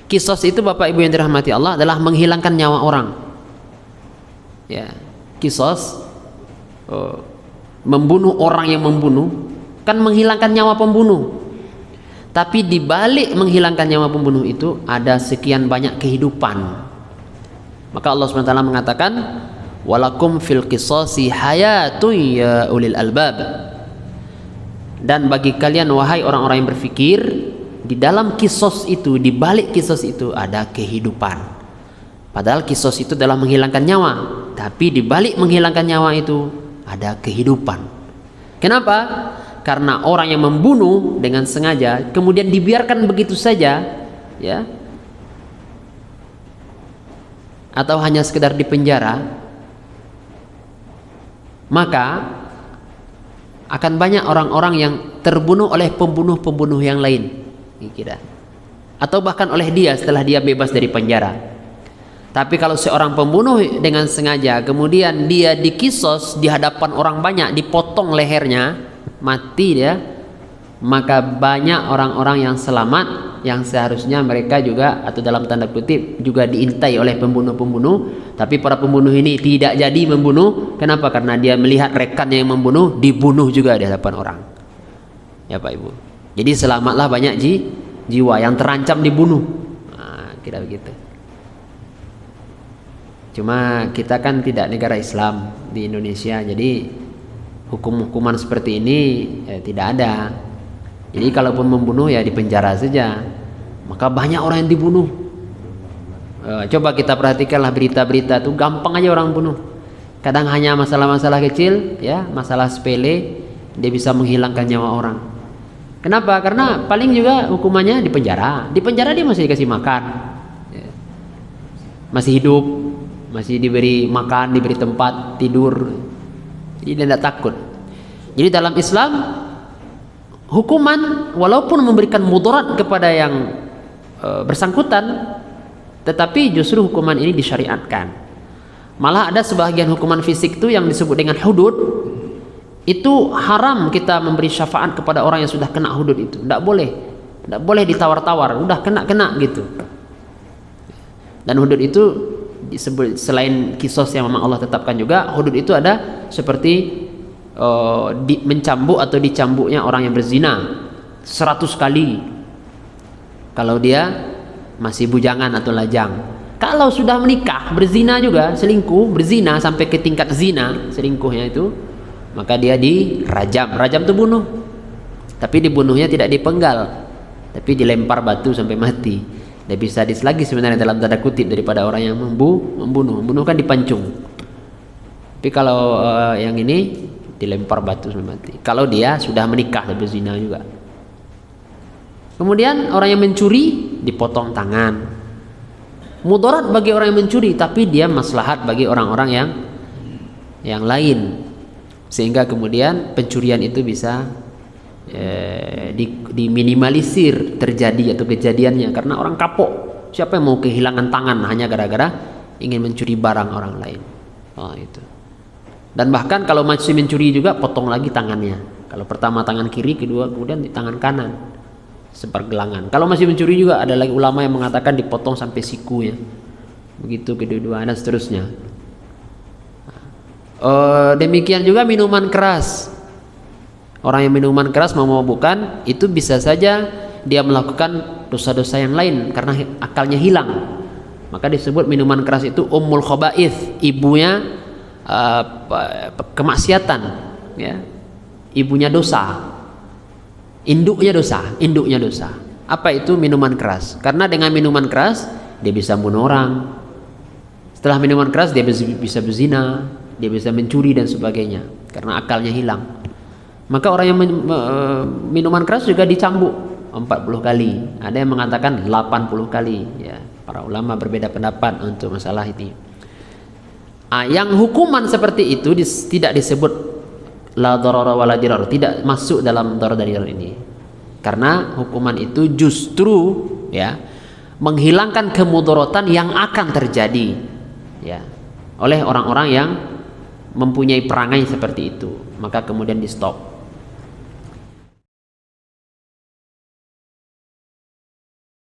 Kisos itu Bapak Ibu yang dirahmati Allah adalah menghilangkan nyawa orang. Ya, kisos membunuh orang yang membunuh kan menghilangkan nyawa pembunuh. Tapi di balik menghilangkan nyawa pembunuh itu ada sekian banyak kehidupan. Maka Allah SWT mengatakan, walakum fil qisasi hayatun ya ulil albab. Dan bagi kalian wahai orang-orang yang berfikir, di dalam kisos itu, di balik kisos itu ada kehidupan. Padahal kisos itu adalah menghilangkan nyawa, tapi di balik menghilangkan nyawa itu ada kehidupan. Kenapa? Karena orang yang membunuh dengan sengaja kemudian dibiarkan begitu saja, ya, atau hanya sekedar dipenjara, maka akan banyak orang-orang yang terbunuh oleh pembunuh-pembunuh yang lain, kira, atau bahkan oleh dia setelah dia bebas dari penjara. Tapi kalau seorang pembunuh dengan sengaja kemudian dia dikisos di hadapan orang banyak, dipotong lehernya, mati dia, maka banyak orang-orang yang selamat yang seharusnya mereka juga, atau dalam tanda kutip, juga diintai oleh pembunuh-pembunuh. Tapi para pembunuh ini tidak jadi membunuh. Kenapa? Karena dia melihat rekannya yang membunuh dibunuh juga di hadapan orang. Ya Pak Ibu. Jadi selamatlah banyak jiwa yang terancam dibunuh. Nah, kira begitu. Cuma kita kan tidak negara Islam di Indonesia, jadi hukum-hukuman seperti ini tidak ada. Jadi kalaupun membunuh ya dipenjara saja. Maka banyak orang yang dibunuh. Coba kita perhatikanlah berita-berita tuh, gampang aja orang bunuh. Kadang hanya masalah-masalah kecil, ya, masalah sepele, dia bisa menghilangkan nyawa orang. Kenapa? Karena paling juga hukumannya di penjara. Di penjara dia masih dikasih makan, masih hidup, masih diberi makan, diberi tempat tidur. Jadi dia tidak takut. Jadi dalam Islam, hukuman walaupun memberikan mudarat kepada yang bersangkutan, tetapi justru hukuman ini disyariatkan. Malah ada sebagian hukuman fisik itu yang disebut dengan hudud. Itu haram kita memberi syafaat kepada orang yang sudah kena hudud itu. Tidak boleh. Tidak boleh ditawar-tawar. Udah kena gitu. Dan hudud itu disebut, selain kisos yang memang Allah tetapkan juga, hudud itu ada seperti mencambuk atau dicambuknya orang yang berzina 100 kali kalau dia masih bujangan atau lajang. Kalau sudah menikah, berzina juga, selingkuh, berzina sampai ke tingkat zina, selingkuhnya itu, maka dia dirajam. Rajam itu bunuh. Tapi dibunuhnya tidak dipenggal, tapi dilempar batu sampai mati. Dia bisa sadis lagi sebenarnya dalam tanda kutip daripada orang yang membunuh. Membunuh kan dipancung. Tapi kalau yang ini dilempar batu sampai mati. Kalau dia sudah menikah dan berzina juga. Kemudian orang yang mencuri dipotong tangan. Mudarat bagi orang yang mencuri, tapi dia maslahat bagi orang-orang yang lain. Sehingga kemudian pencurian itu bisa diminimalisir terjadi atau kejadiannya, karena orang kapok. Siapa yang mau kehilangan tangan hanya gara-gara ingin mencuri barang orang lain? Itu. Dan bahkan kalau masih mencuri juga, potong lagi tangannya. Kalau pertama tangan kiri, kedua kemudian di tangan kanan, sepergelangan. Kalau masih mencuri juga ada lagi ulama yang mengatakan dipotong sampai sikunya, begitu kedua-dua dan seterusnya. Demikian juga minuman keras. Orang yang minuman keras memabukkan, itu bisa saja dia melakukan dosa-dosa yang lain karena akalnya hilang. Maka disebut minuman keras itu ummul khaba'ith, ibunya kemaksiatan, ya, ibunya dosa, induknya dosa. Apa itu minuman keras? Karena dengan minuman keras dia bisa bunuh orang. Setelah minuman keras dia bisa berzina, dia bisa mencuri dan sebagainya karena akalnya hilang. Maka orang yang minuman keras juga dicambuk 40 kali. Ada yang mengatakan 80 kali, ya. Para ulama berbeda pendapat untuk masalah ini. Yang hukuman seperti itu tidak disebut la darara wala dirar, tidak masuk dalam darar dan dirar ini. Karena hukuman itu justru, ya, menghilangkan kemudaratan yang akan terjadi, ya, oleh orang-orang yang mempunyai perangai seperti itu. Maka kemudian di stop.